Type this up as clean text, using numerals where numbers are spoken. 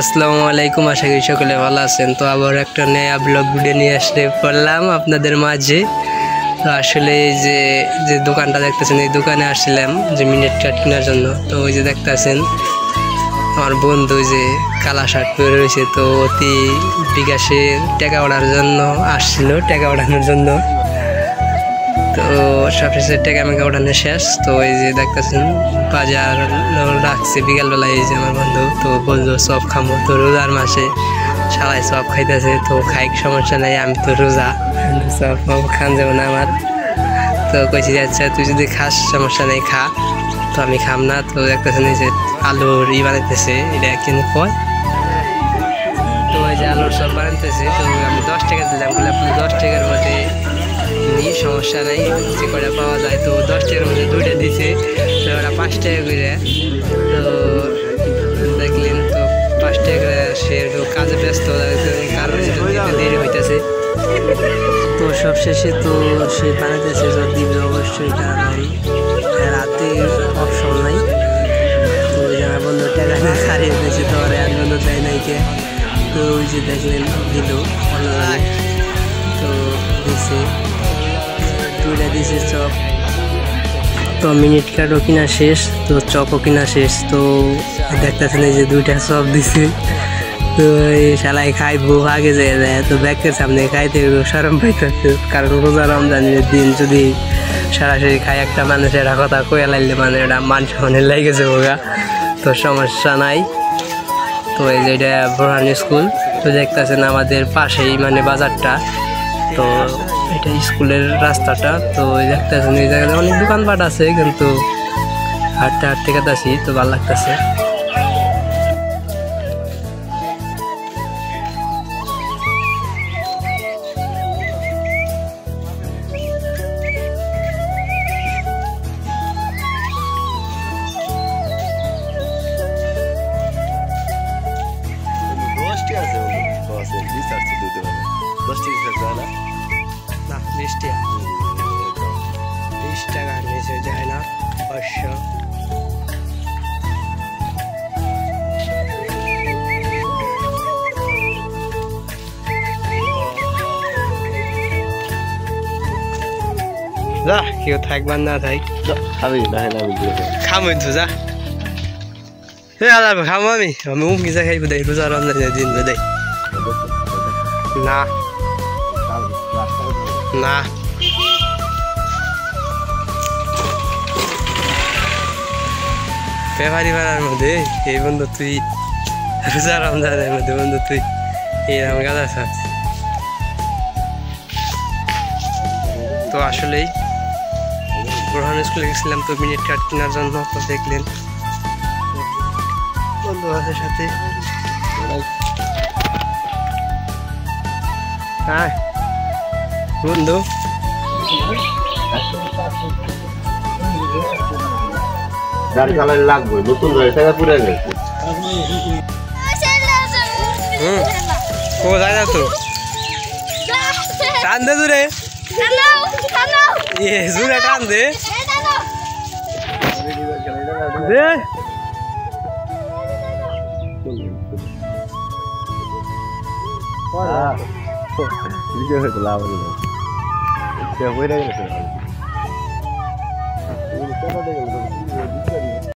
আসসালামু আলাইকুম, আশা করি সকলে ভালো আছেন। তো আবার একটা নয়া ব্লগ ভিডিও নিয়ে আসতে পারলাম আপনাদের মাঝে। তো আসলে এই যে দোকানটা দেখতেছেন, এই দোকানে আসছিলাম যে মিনিট কাট কেনার জন্য। তো ওই যে দেখতেছেন আমার বন্ধু যে কালা শার্ট পরে রয়েছে, তো অতি বিকাশে টাকা ওঠার জন্য আসছিল, টাকা ওঠানোর জন্য। তো সবশেষে টাকা মেকা ওঠানো শেষ। তো এই যে দেখতেছেন বাজার রাখছে বিকালবেলায়। এই যে আমার বন্ধু তো বললো সব খামো, তো রোজার মাসে সবাই সব খাইতেছে, তো খাই সমস্যা নাই, আমি তো রোজা, সব খান যাবো না আমার। তো কইছি আচ্ছা তুই যদি খাস সমস্যা নেই খা, তো আমি খাম না। তো দেখতেছেন এই যে আলুর বানাইতেছে, এটা কিন্তু কয়। তো এই যে আলুর সব বানাইতেছে, তো আমি 10 টাকা দিলাম, বলে আপনি 10 টাকার মধ্যে নিয়ে সমস্যা নাই, যে কটা পাওয়া যায়। তো 10 টাকার মধ্যে দুইটা দিছে, তো ওরা 5 টাকা করে। তো দেখলেন তো 5 টাকা করে সে একটু কাজে ব্যস্ত, কারণ দেরি হইতেছে। তো সবশেষে তো সে বানাইতেছে দিবে অবশ্যই, কারণ রাতে অপশন নাই। তো ওই জায়গায় বন্ধু টাকা হারিয়ে দিয়েছে, তো আর বন্ধু দেয় নাই কে। তো ওই যে দেখলেন দিল অনলাইন, তো দিছে দুইটা দিছে চপ। তো মিনিট কার্ডও কিনা শেষ, তো চপও কিনা শেষ। তো দেখতেছেন এই যে দুইটা চপ দিছে। তো এই শালাই খাইবো আগে যায়, তো ব্যাগের সামনে খাইতে সরম পাইতেছে, কারণ রোজা রমজানের দিন যদি সরাসরি খাই একটা মানুষের কথা কয়ে লাইলে মানে এটা মান সম্মানের লেগেছে ওগা, তো সমস্যা নাই। তো এই যে এটা বোরহান স্কুল, তো দেখতেছেন আমাদের পাশেই মানে বাজারটা, তো এটা স্কুলের রাস্তাটা। তো দেখতেছেন এই জায়গায় অনেক দোকানপাট আছে, কিন্তু হাঁটতে হাঁটতে কাটাছি, তো ভালো লাগতেছে। না 20 টাকা নিচে যায় না, 500। যা কেউ থাকবার না থাক, খামো তো যা। খামো আমি উমকি যা খাইব দেয়, রোজা রমজানের দিন দেয় না না। ব্যাপারি পাড়ার মধ্যে এই বন্ধু তুই রোজা রমজানের মধ্যে বন্ধু তুই এইরকম গাছ আছিস। তো আসলেই বোরহান স্কুলে গেছিলাম তো মিনিট কার্ড কেনার জন্য। তো দেখলেন বন্ধু আছে সাথে। হ্যাঁ বন্ধু লাগবে নতুন পুরে গেছে। ও যায় না তো টান দে দূরে, জুড়ে টান দে লাভ